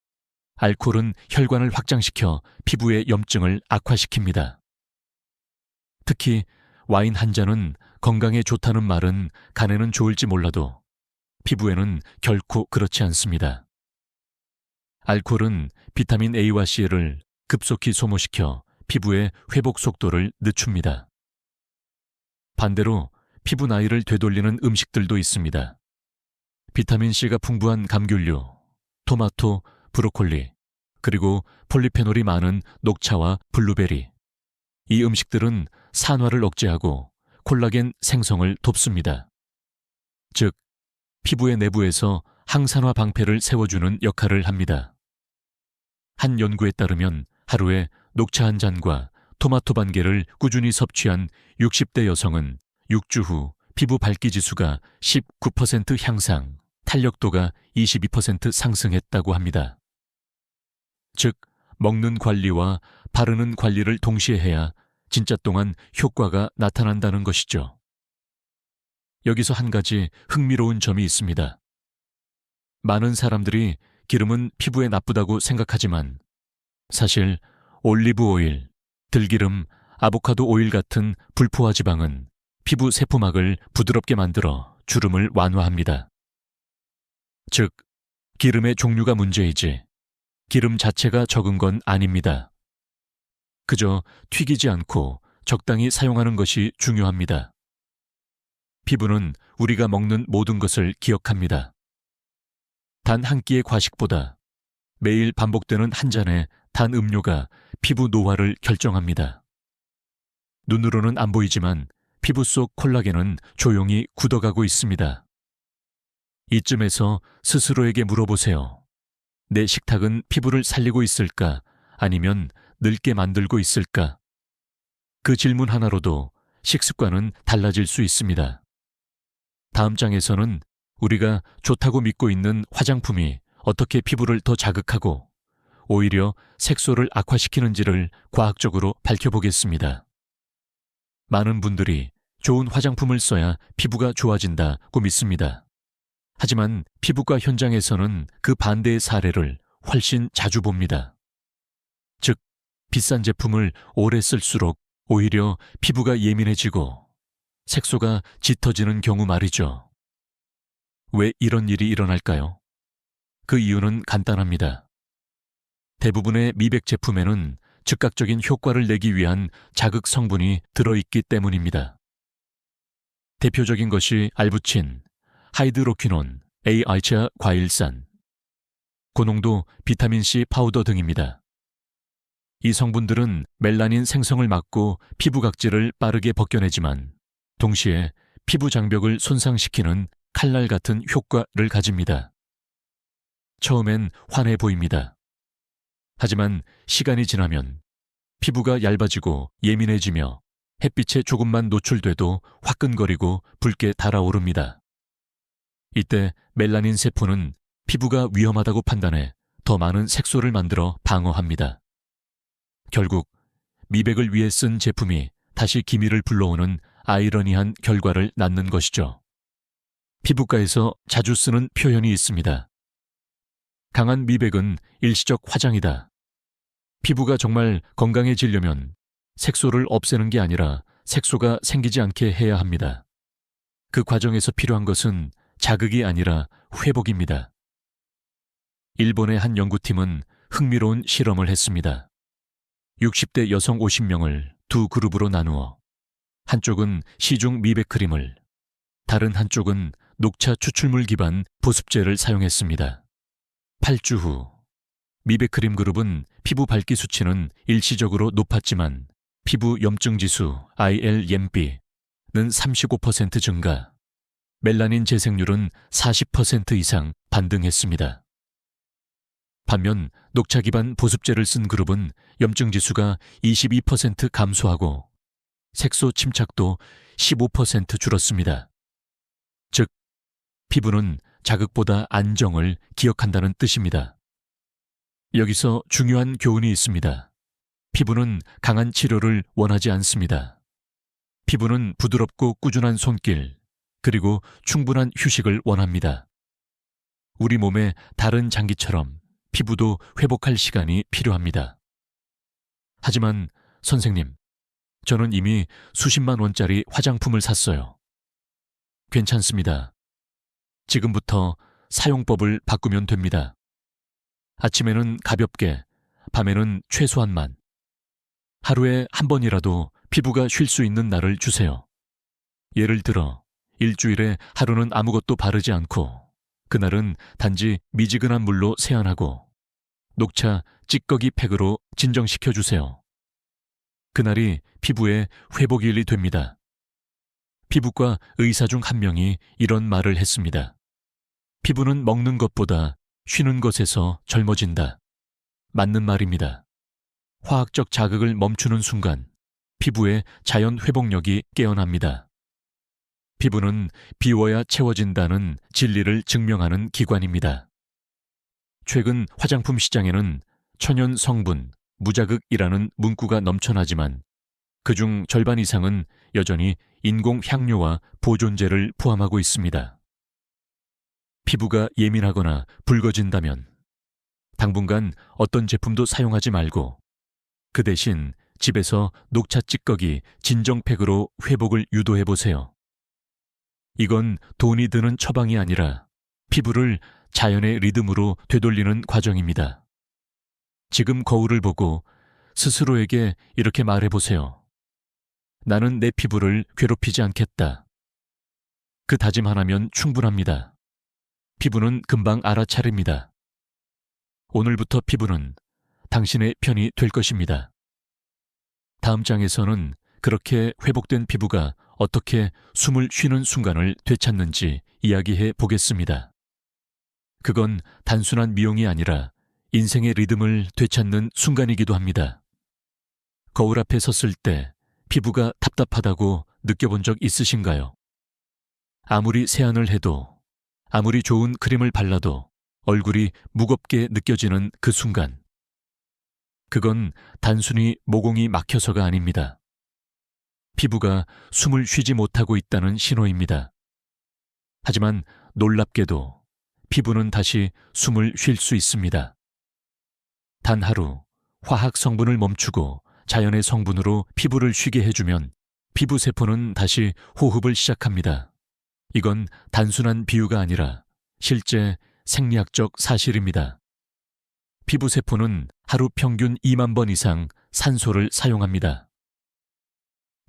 알코올은 혈관을 확장시켜 피부의 염증을 악화시킵니다. 특히 와인 한 잔은 건강에 좋다는 말은 간에는 좋을지 몰라도 피부에는 결코 그렇지 않습니다. 알코올은 비타민 A와 C를 급속히 소모시켜 피부의 회복 속도를 늦춥니다. 반대로 피부 나이를 되돌리는 음식들도 있습니다. 비타민C가 풍부한 감귤류, 토마토, 브로콜리, 그리고 폴리페놀이 많은 녹차와 블루베리. 이 음식들은 산화를 억제하고 콜라겐 생성을 돕습니다. 즉, 피부의 내부에서 항산화 방패를 세워주는 역할을 합니다. 한 연구에 따르면 하루에 녹차 한 잔과 토마토 반 개를 꾸준히 섭취한 60대 여성은 6주 후 피부 밝기 지수가 19% 향상, 탄력도가 22% 상승했다고 합니다. 즉, 먹는 관리와 바르는 관리를 동시에 해야 진짜 동안 효과가 나타난다는 것이죠. 여기서 한 가지 흥미로운 점이 있습니다. 많은 사람들이 기름은 피부에 나쁘다고 생각하지만 사실 올리브 오일, 들기름, 아보카도 오일 같은 불포화 지방은 피부 세포막을 부드럽게 만들어 주름을 완화합니다. 즉, 기름의 종류가 문제이지 기름 자체가 적은 건 아닙니다. 그저 튀기지 않고 적당히 사용하는 것이 중요합니다. 피부는 우리가 먹는 모든 것을 기억합니다. 단 한 끼의 과식보다 매일 반복되는 한 잔의 단 음료가 피부 노화를 결정합니다. 눈으로는 안 보이지만 피부 속 콜라겐은 조용히 굳어가고 있습니다. 이쯤에서 스스로에게 물어보세요. 내 식탁은 피부를 살리고 있을까? 아니면 늙게 만들고 있을까? 그 질문 하나로도 식습관은 달라질 수 있습니다. 다음 장에서는 우리가 좋다고 믿고 있는 화장품이 어떻게 피부를 더 자극하고 오히려 색소를 악화시키는지를 과학적으로 밝혀보겠습니다. 많은 분들이 좋은 화장품을 써야 피부가 좋아진다고 믿습니다. 하지만 피부과 현장에서는 그 반대의 사례를 훨씬 자주 봅니다. 즉, 비싼 제품을 오래 쓸수록 오히려 피부가 예민해지고 색소가 짙어지는 경우 말이죠. 왜 이런 일이 일어날까요? 그 이유는 간단합니다. 대부분의 미백 제품에는 즉각적인 효과를 내기 위한 자극 성분이 들어있기 때문입니다. 대표적인 것이 알부친, 하이드로퀴논, A아이차 과일산, 고농도 비타민C 파우더 등입니다. 이 성분들은 멜라닌 생성을 막고 피부 각질을 빠르게 벗겨내지만 동시에 피부 장벽을 손상시키는 칼날 같은 효과를 가집니다. 처음엔 환해 보입니다. 하지만 시간이 지나면 피부가 얇아지고 예민해지며 햇빛에 조금만 노출돼도 화끈거리고 붉게 달아오릅니다. 이때 멜라닌 세포는 피부가 위험하다고 판단해 더 많은 색소를 만들어 방어합니다. 결국 미백을 위해 쓴 제품이 다시 기미를 불러오는 아이러니한 결과를 낳는 것이죠. 피부과에서 자주 쓰는 표현이 있습니다. 강한 미백은 일시적 화장이다. 피부가 정말 건강해지려면 색소를 없애는 게 아니라 색소가 생기지 않게 해야 합니다. 그 과정에서 필요한 것은 자극이 아니라 회복입니다. 일본의 한 연구팀은 흥미로운 실험을 했습니다. 60대 여성 50명을 두 그룹으로 나누어 한쪽은 시중 미백 크림을, 다른 한쪽은 녹차 추출물 기반 보습제를 사용했습니다. 8주 후 미백 크림 그룹은 피부 밝기 수치는 일시적으로 높았지만 피부 염증 지수 IL-MB는 35% 증가, 멜라닌 재생률은 40% 이상 반등했습니다. 반면 녹차 기반 보습제를 쓴 그룹은 염증 지수가 22% 감소하고 색소 침착도 15% 줄었습니다. 즉, 피부는 자극보다 안정을 기억한다는 뜻입니다. 여기서 중요한 교훈이 있습니다. 피부는 강한 치료를 원하지 않습니다. 피부는 부드럽고 꾸준한 손길, 그리고 충분한 휴식을 원합니다. 우리 몸의 다른 장기처럼 피부도 회복할 시간이 필요합니다. 하지만 선생님, 저는 이미 수십만 원짜리 화장품을 샀어요. 괜찮습니다. 지금부터 사용법을 바꾸면 됩니다. 아침에는 가볍게, 밤에는 최소한만. 하루에 한 번이라도 피부가 쉴 수 있는 날을 주세요. 예를 들어 일주일에 하루는 아무것도 바르지 않고 그날은 단지 미지근한 물로 세안하고 녹차 찌꺼기 팩으로 진정시켜 주세요. 그날이 피부의 회복일이 됩니다. 피부과 의사 중 한 명이 이런 말을 했습니다. 피부는 먹는 것보다 쉬는 것에서 젊어진다. 맞는 말입니다. 화학적 자극을 멈추는 순간 피부의 자연 회복력이 깨어납니다. 피부는 비워야 채워진다는 진리를 증명하는 기관입니다. 최근 화장품 시장에는 천연 성분, 무자극이라는 문구가 넘쳐나지만 그중 절반 이상은 여전히 인공 향료와 보존제를 포함하고 있습니다. 피부가 예민하거나 붉어진다면 당분간 어떤 제품도 사용하지 말고 그 대신 집에서 녹차 찌꺼기 진정팩으로 회복을 유도해 보세요. 이건 돈이 드는 처방이 아니라 피부를 자연의 리듬으로 되돌리는 과정입니다. 지금 거울을 보고 스스로에게 이렇게 말해 보세요. 나는 내 피부를 괴롭히지 않겠다. 그 다짐 하나면 충분합니다. 피부는 금방 알아차립니다. 오늘부터 피부는 당신의 편이 될 것입니다. 다음 장에서는 그렇게 회복된 피부가 어떻게 숨을 쉬는 순간을 되찾는지 이야기해 보겠습니다. 그건 단순한 미용이 아니라 인생의 리듬을 되찾는 순간이기도 합니다. 거울 앞에 섰을 때 피부가 답답하다고 느껴본 적 있으신가요? 아무리 세안을 해도, 아무리 좋은 크림을 발라도 얼굴이 무겁게 느껴지는 그 순간. 그건 단순히 모공이 막혀서가 아닙니다. 피부가 숨을 쉬지 못하고 있다는 신호입니다. 하지만 놀랍게도 피부는 다시 숨을 쉴 수 있습니다. 단 하루 화학 성분을 멈추고 자연의 성분으로 피부를 쉬게 해주면 피부 세포는 다시 호흡을 시작합니다. 이건 단순한 비유가 아니라 실제 생리학적 사실입니다. 피부 세포는 하루 평균 2만 번 이상 산소를 사용합니다.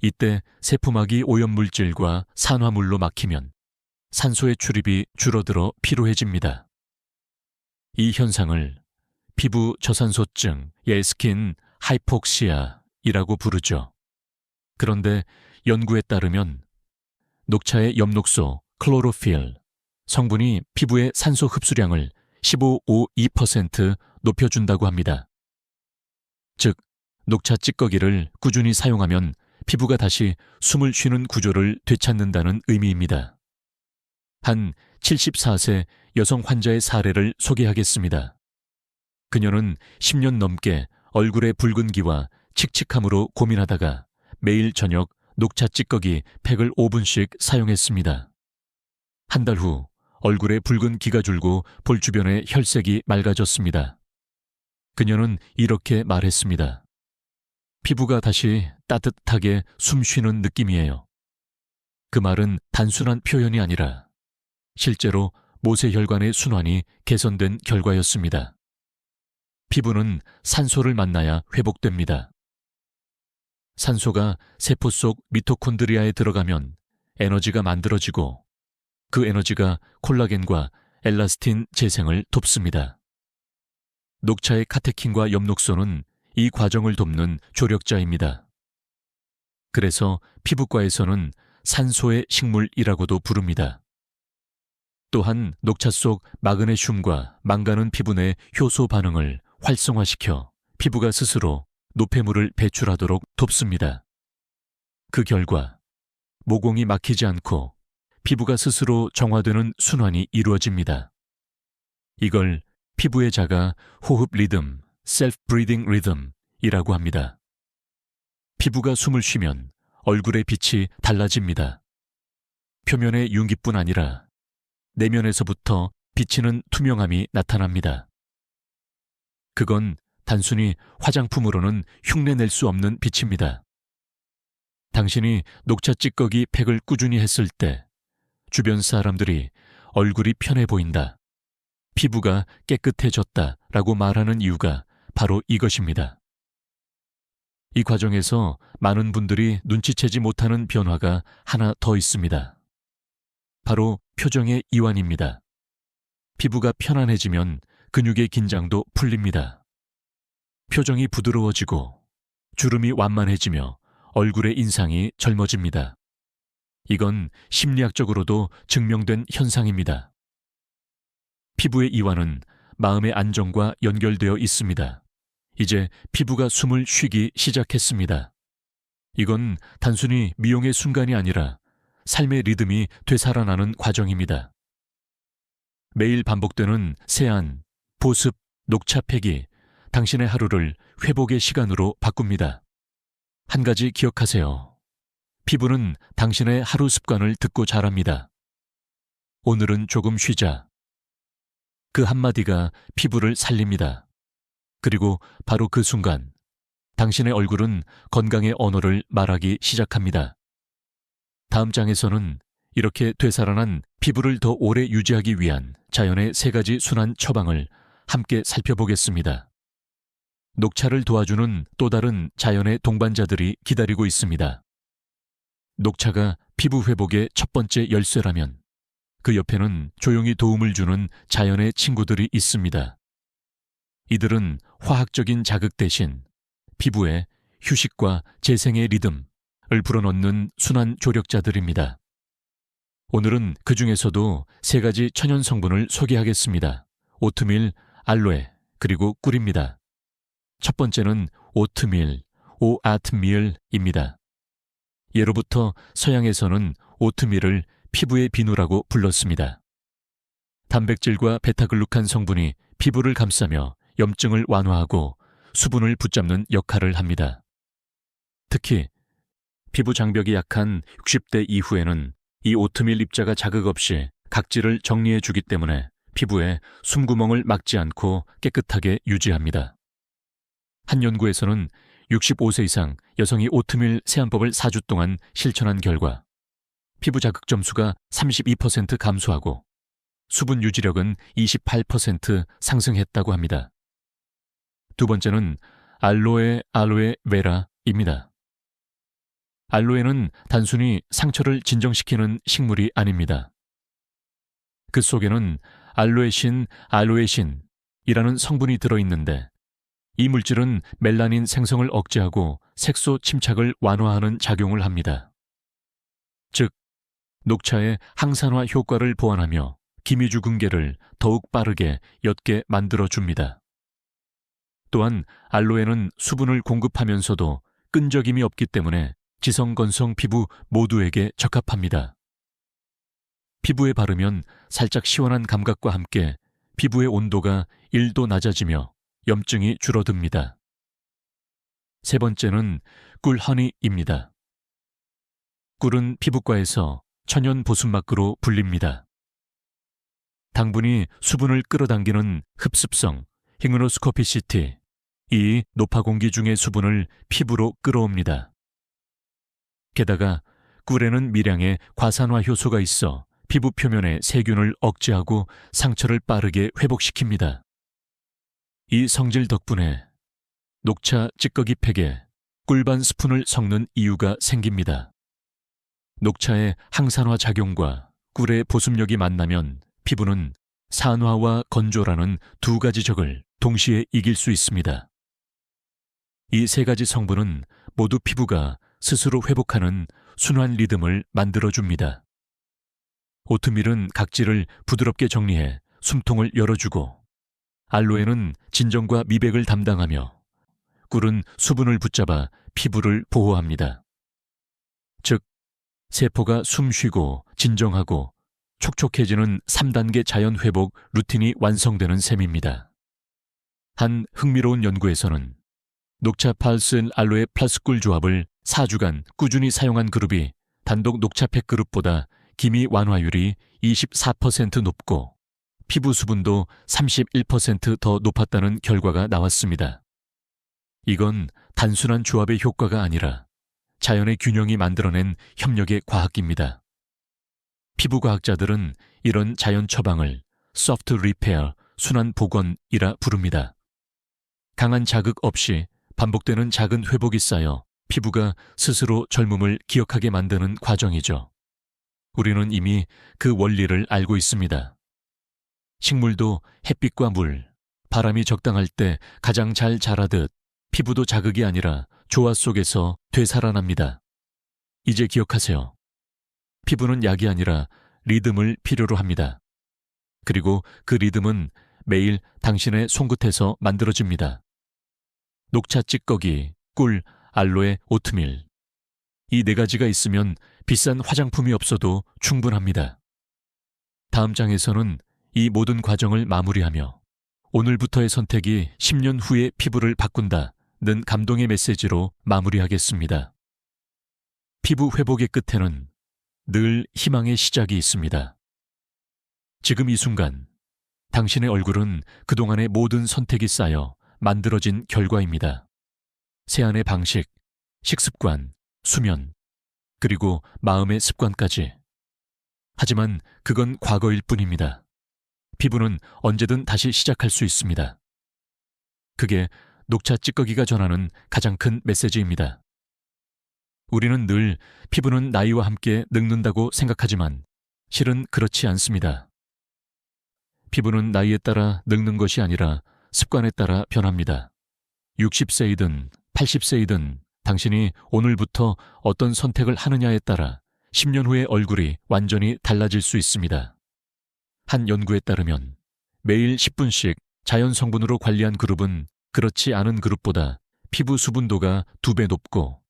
이때 세포막이 오염물질과 산화물로 막히면 산소의 출입이 줄어들어 피로해집니다. 이 현상을 피부 저산소증, 스킨 하이폭시아이라고 부르죠. 그런데 연구에 따르면 녹차의 엽록소 클로로필 성분이 피부의 산소 흡수량을 15.2% 높여준다고 합니다. 즉, 녹차 찌꺼기를 꾸준히 사용하면 피부가 다시 숨을 쉬는 구조를 되찾는다는 의미입니다. 한 74세 여성 환자의 사례를 소개하겠습니다. 그녀는 10년 넘게 얼굴의 붉은기와 칙칙함으로 고민하다가 매일 저녁 녹차 찌꺼기 팩을 5분씩 사용했습니다. 한 달 후 얼굴에 붉은 기가 줄고 볼 주변에 혈색이 맑아졌습니다. 그녀는 이렇게 말했습니다. 피부가 다시 따뜻하게 숨 쉬는 느낌이에요. 그 말은 단순한 표현이 아니라 실제로 모세혈관의 순환이 개선된 결과였습니다. 피부는 산소를 만나야 회복됩니다. 산소가 세포 속 미토콘드리아에 들어가면 에너지가 만들어지고 그 에너지가 콜라겐과 엘라스틴 재생을 돕습니다. 녹차의 카테킨과 엽록소는 이 과정을 돕는 조력자입니다. 그래서 피부과에서는 산소의 식물이라고도 부릅니다. 또한 녹차 속 마그네슘과 망가는 피부 내 효소 반응을 활성화시켜 피부가 스스로 노폐물을 배출하도록 돕습니다. 그 결과 모공이 막히지 않고 피부가 스스로 정화되는 순환이 이루어집니다. 이걸 피부의 자가 호흡 리듬, 셀프 브리딩 리듬이라고 합니다. 피부가 숨을 쉬면 얼굴의 빛이 달라집니다. 표면의 윤기뿐 아니라 내면에서부터 비치는 투명함이 나타납니다. 그건 단순히 화장품으로는 흉내낼 수 없는 빛입니다. 당신이 녹차 찌꺼기 팩을 꾸준히 했을 때 주변 사람들이 얼굴이 편해 보인다, 피부가 깨끗해졌다라고 말하는 이유가 바로 이것입니다. 이 과정에서 많은 분들이 눈치채지 못하는 변화가 하나 더 있습니다. 바로 표정의 이완입니다. 피부가 편안해지면 근육의 긴장도 풀립니다. 표정이 부드러워지고 주름이 완만해지며 얼굴의 인상이 젊어집니다. 이건 심리학적으로도 증명된 현상입니다. 피부의 이완은 마음의 안정과 연결되어 있습니다. 이제 피부가 숨을 쉬기 시작했습니다. 이건 단순히 미용의 순간이 아니라 삶의 리듬이 되살아나는 과정입니다. 매일 반복되는 세안, 보습, 녹차팩이 당신의 하루를 회복의 시간으로 바꿉니다. 한 가지 기억하세요. 피부는 당신의 하루 습관을 듣고 자랍니다. 오늘은 조금 쉬자. 그 한마디가 피부를 살립니다. 그리고 바로 그 순간 당신의 얼굴은 건강의 언어를 말하기 시작합니다. 다음 장에서는 이렇게 되살아난 피부를 더 오래 유지하기 위한 자연의 3가지 순환 처방을 함께 살펴보겠습니다. 녹차를 도와주는 또 다른 자연의 동반자들이 기다리고 있습니다. 녹차가 피부 회복의 첫 번째 열쇠라면 그 옆에는 조용히 도움을 주는 자연의 친구들이 있습니다. 이들은 화학적인 자극 대신 피부에 휴식과 재생의 리듬을 불어넣는 순환 조력자들입니다. 오늘은 그 중에서도 3가지 천연 성분을 소개하겠습니다. 오트밀, 알로에, 그리고 꿀입니다. 첫 번째는 오트밀, 오아트밀입니다. 예로부터 서양에서는 오트밀을 피부의 비누라고 불렀습니다. 단백질과 베타글루칸 성분이 피부를 감싸며 염증을 완화하고 수분을 붙잡는 역할을 합니다. 특히 피부 장벽이 약한 60대 이후에는 이 오트밀 입자가 자극 없이 각질을 정리해 주기 때문에 피부에 숨구멍을 막지 않고 깨끗하게 유지합니다. 한 연구에서는 65세 이상 여성이 오트밀 세안법을 4주 동안 실천한 결과 피부 자극 점수가 32% 감소하고 수분 유지력은 28% 상승했다고 합니다. 두 번째는 알로에 베라입니다. 알로에는 단순히 상처를 진정시키는 식물이 아닙니다. 그 속에는 알로에신이라는 성분이 들어있는데 이 물질은 멜라닌 생성을 억제하고 색소 침착을 완화하는 작용을 합니다. 즉, 녹차의 항산화 효과를 보완하며 기미주 금계를 더욱 빠르게 옅게 만들어줍니다. 또한 알로에는 수분을 공급하면서도 끈적임이 없기 때문에 지성, 건성 피부 모두에게 적합합니다. 피부에 바르면 살짝 시원한 감각과 함께 피부의 온도가 1도 낮아지며 염증이 줄어듭니다. 세 번째는 꿀허니입니다. 꿀은 피부과에서 천연 보습막으로 불립니다. 당분이 수분을 끌어당기는 흡습성, 히그노스코피시티, 이 노파 공기 중의 수분을 피부로 끌어옵니다. 게다가 꿀에는 미량의 과산화 효소가 있어 피부 표면의 세균을 억제하고 상처를 빠르게 회복시킵니다. 이 성질 덕분에 녹차 찌꺼기 팩에 꿀 반 스푼을 섞는 이유가 생깁니다. 녹차의 항산화 작용과 꿀의 보습력이 만나면 피부는 산화와 건조라는 두 가지 적을 동시에 이길 수 있습니다. 이 세 가지 성분은 모두 피부가 스스로 회복하는 순환 리듬을 만들어줍니다. 오트밀은 각질을 부드럽게 정리해 숨통을 열어주고, 알로에는 진정과 미백을 담당하며, 꿀은 수분을 붙잡아 피부를 보호합니다. 즉, 세포가 숨 쉬고 진정하고 촉촉해지는 3단계 자연회복 루틴이 완성되는 셈입니다. 한 흥미로운 연구에서는 녹차 팔슨 알로에 플러스 꿀 조합을 4주간 꾸준히 사용한 그룹이 단독 녹차팩 그룹보다 기미 완화율이 24% 높고 피부 수분도 31% 더 높았다는 결과가 나왔습니다. 이건 단순한 조합의 효과가 아니라 자연의 균형이 만들어낸 협력의 과학기입니다. 피부과학자들은 이런 자연 처방을 소프트 리페어, 순환 복원이라 부릅니다. 강한 자극 없이 반복되는 작은 회복이 쌓여 피부가 스스로 젊음을 기억하게 만드는 과정이죠. 우리는 이미 그 원리를 알고 있습니다. 식물도 햇빛과 물, 바람이 적당할 때 가장 잘 자라듯 피부도 자극이 아니라 조화 속에서 되살아납니다. 이제 기억하세요. 피부는 약이 아니라 리듬을 필요로 합니다. 그리고 그 리듬은 매일 당신의 손끝에서 만들어집니다. 녹차 찌꺼기, 꿀, 알로에, 오트밀. 이 네 가지가 있으면 비싼 화장품이 없어도 충분합니다. 다음 장에서는 이 모든 과정을 마무리하며 오늘부터의 선택이 10년 후의 피부를 바꾼다는 감동의 메시지로 마무리하겠습니다. 피부 회복의 끝에는 늘 희망의 시작이 있습니다. 지금 이 순간, 당신의 얼굴은 그동안의 모든 선택이 쌓여 만들어진 결과입니다. 세안의 방식, 식습관, 수면, 그리고 마음의 습관까지. 하지만 그건 과거일 뿐입니다. 피부는 언제든 다시 시작할 수 있습니다. 그게 녹차 찌꺼기가 전하는 가장 큰 메시지입니다. 우리는 늘 피부는 나이와 함께 늙는다고 생각하지만 실은 그렇지 않습니다. 피부는 나이에 따라 늙는 것이 아니라 습관에 따라 변합니다. 60세이든 80세이든 당신이 오늘부터 어떤 선택을 하느냐에 따라 10년 후의 얼굴이 완전히 달라질 수 있습니다. 한 연구에 따르면 매일 10분씩 자연 성분으로 관리한 그룹은 그렇지 않은 그룹보다 피부 수분도가 2배 높고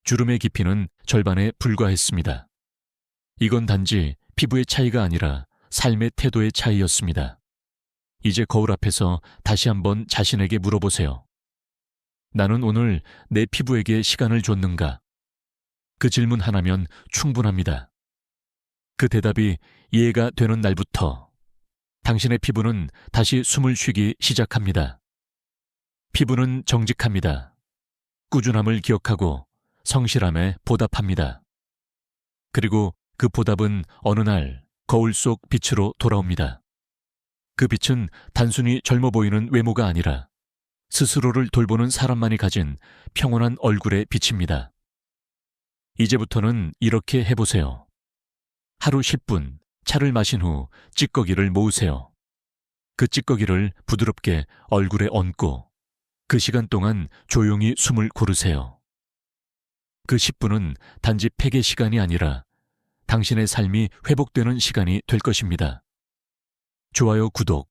주름의 깊이는 절반에 불과했습니다. 이건 단지 피부의 차이가 아니라 삶의 태도의 차이였습니다. 이제 거울 앞에서 다시 한번 자신에게 물어보세요. 나는 오늘 내 피부에게 시간을 줬는가? 그 질문 하나면 충분합니다. 그 대답이 이해가 되는 날부터 당신의 피부는 다시 숨을 쉬기 시작합니다. 피부는 정직합니다. 꾸준함을 기억하고 성실함에 보답합니다. 그리고 그 보답은 어느 날 거울 속 빛으로 돌아옵니다. 그 빛은 단순히 젊어 보이는 외모가 아니라 스스로를 돌보는 사람만이 가진 평온한 얼굴의 빛입니다. 이제부터는 이렇게 해보세요. 하루 10분 차를 마신 후 찌꺼기를 모으세요. 그 찌꺼기를 부드럽게 얼굴에 얹고 그 시간 동안 조용히 숨을 고르세요. 그 10분은 단지 팩의 시간이 아니라 당신의 삶이 회복되는 시간이 될 것입니다. 좋아요, 구독,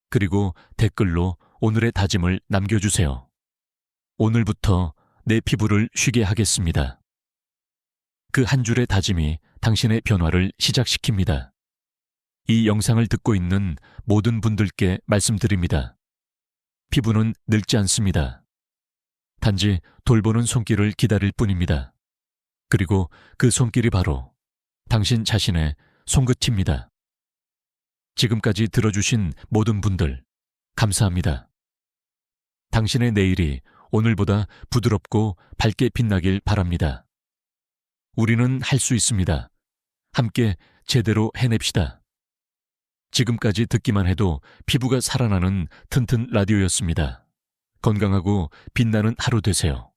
그리고 댓글로 오늘의 다짐을 남겨주세요. 오늘부터 내 피부를 쉬게 하겠습니다. 그 한 줄의 다짐이 당신의 변화를 시작시킵니다. 이 영상을 듣고 있는 모든 분들께 말씀드립니다. 피부는 늙지 않습니다. 단지 돌보는 손길을 기다릴 뿐입니다. 그리고 그 손길이 바로 당신 자신의 손끝입니다. 지금까지 들어주신 모든 분들, 감사합니다. 당신의 내일이 오늘보다 부드럽고 밝게 빛나길 바랍니다. 우리는 할 수 있습니다. 함께 제대로 해냅시다. 지금까지 듣기만 해도 피부가 살아나는 튼튼 라디오였습니다. 건강하고 빛나는 하루 되세요.